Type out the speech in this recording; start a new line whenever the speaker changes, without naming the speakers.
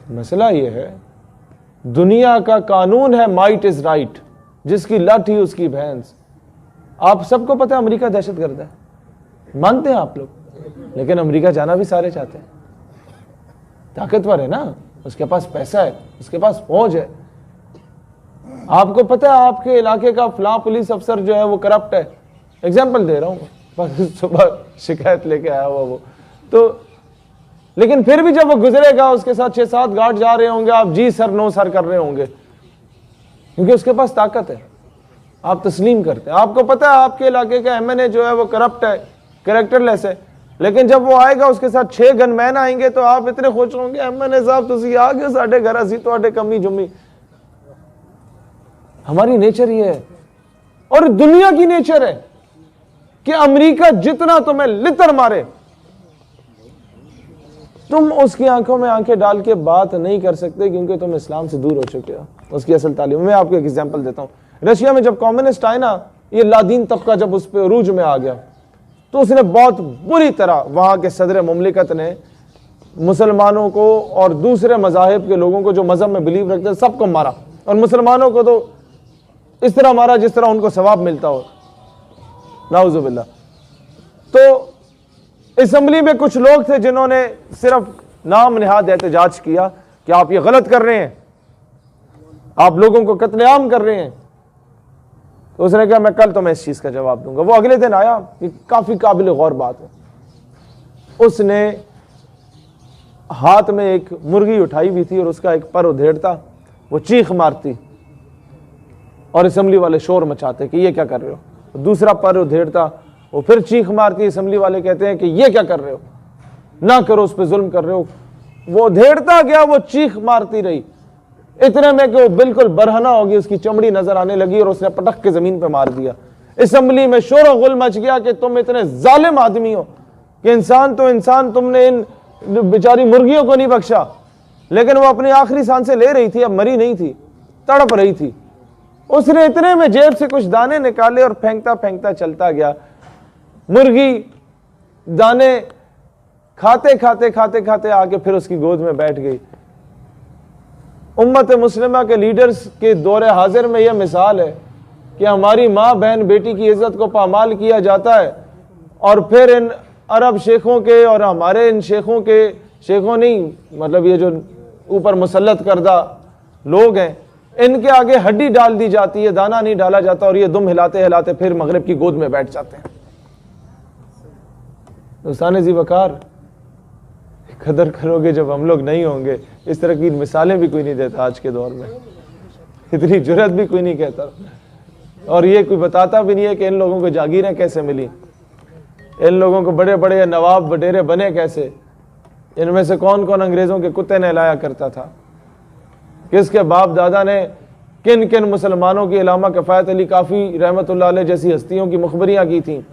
मसला ये है, दुनिया का कानून है माइट इज राइट, जिसकी लठ ही उसकी भैंस। आप सबको पता है अमेरिका दहशतगर्द है, मानते हैं आप लोग, लेकिन अमेरिका जाना भी सारे चाहते हैं। ताकतवर है ना, उसके पास पैसा है, उसके पास फौज है। आपको पता है आपके इलाके का फलां पुलिस अफसर जो है वो करप्ट है, एग्जाम्पल दे रहा हूं, बस सुबह शिकायत लेके आया हुआ वो तो, लेकिन फिर भी जब वो गुजरेगा उसके साथ 6-7 गार्ड जा रहे होंगे, आप जी सर नो सर कर रहे होंगे, क्योंकि उसके पास ताकत है, आप तस्लीम करते हैं। आपको पता है आपके इलाके का एमएनए जो है वो करप्ट है, कैरेक्टरलेस है, लेकिन जब वो आएगा उसके साथ 6 गनमैन आएंगे तो आप इतने खुश होंगे, एमएनए साहब तुसी आ गए साडे घर, असी तुहाडे कमी जुम्मी। हमारी नेचर ये है, और दुनिया की नेचर है कि अमेरिका जितना तुम्हें लितर मारे, तुम उसकी आंखों में आंखें डाल के बात नहीं कर सकते, क्योंकि तुम इस्लाम से दूर हो चुके हो, उसकी असल तालीम। मैं आपको एक एग्जांपल देता हूं, रशिया में जब कम्युनिस्ट आए ना, ये लादीन तबका जब उस पर अरूज में आ गया, तो उसने बहुत बुरी तरह, वहां के सदर मुमलिकत ने मुसलमानों को और दूसरे मजाहिब के लोगों को जो मजहब में बिलीव रखते हैं सबको मारा, और मुसलमानों को तो इस तरह मारा जिस तरह उनको सवाब मिलता हो, नाउजुबिल्लाह। तो असेंबली में कुछ लोग थे जिन्होंने सिर्फ नाम निहाद एहतजाज किया कि आप ये गलत कर रहे हैं, आप लोगों को कत्लेआम कर रहे हैं। तो उसने कहा मैं कल तुम्हें इस चीज का जवाब दूंगा। वो अगले दिन आया, ये काफी काबिल गौर बात है, उसने हाथ में एक मुर्गी उठाई हुई थी और उसका एक पर उधेड़ता, वो चीख मारती और असेंबली वाले शोर मचाते कि ये क्या कर रहे हो। दूसरा पर उधेड़ता, वो फिर चीख मारती, असेंबली वाले कहते हैं कि ये क्या कर रहे हो, ना करो, उस पर जुल्म कर रहे हो। वो उधेड़ता गया, वो चीख मारती रही, इतने में कि वो बिल्कुल बरहना होगी, उसकी चमड़ी नजर आने लगी और उसने पटक के जमीन पे मार दिया। असेंबली में शोर गुल मच गया कि तुम इतने जालिम आदमी हो कि इंसान तो इंसान, तुमने इन बेचारी मुर्गियों को नहीं बख्शा। लेकिन वो अपनी आखिरी सांसें ले रही थी, अब मरी नहीं थी, तड़प रही थी। उसने इतने में जेब से कुछ दाने निकाले और फेंकता फेंकता चलता गया। मुर्गी दाने खाते खाते खाते खाते आके फिर उसकी गोद में बैठ गई। उम्मत मुस्लिमा के लीडर्स के दौरे हाजिर में यह मिसाल है कि हमारी माँ बहन बेटी की इज्जत को पामाल किया जाता है, और फिर इन अरब शेखों के और हमारे इन शेखों के, शेखों नहीं मतलब ये जो ऊपर मुसल्लत करदा लोग हैं, इनके आगे हड्डी डाल दी जाती है, दाना नहीं डाला जाता, और ये दुम हिलाते हिलाते फिर मगरिब की गोद में बैठ जाते हैं। दोस्तान जी वकार, कदर करोगे जब हम लोग नहीं होंगे। इस तरह की मिसालें भी कोई नहीं देता आज के दौर में, इतनी जुर्रत भी कोई नहीं कहता, और ये कोई बताता भी नहीं है कि इन लोगों को जागीरें कैसे मिली, इन लोगों को बड़े बड़े नवाब वडेरे बने कैसे, इनमें से कौन कौन अंग्रेजों के कुत्ते नहलाया करता था, किसके बाप दादा ने किन किन मुसलमानों की, इलामा किफ़ायत अली काफ़ी रहमतुल्लाह अलैह जैसी हस्तियों की मुखबरियाँ की थी।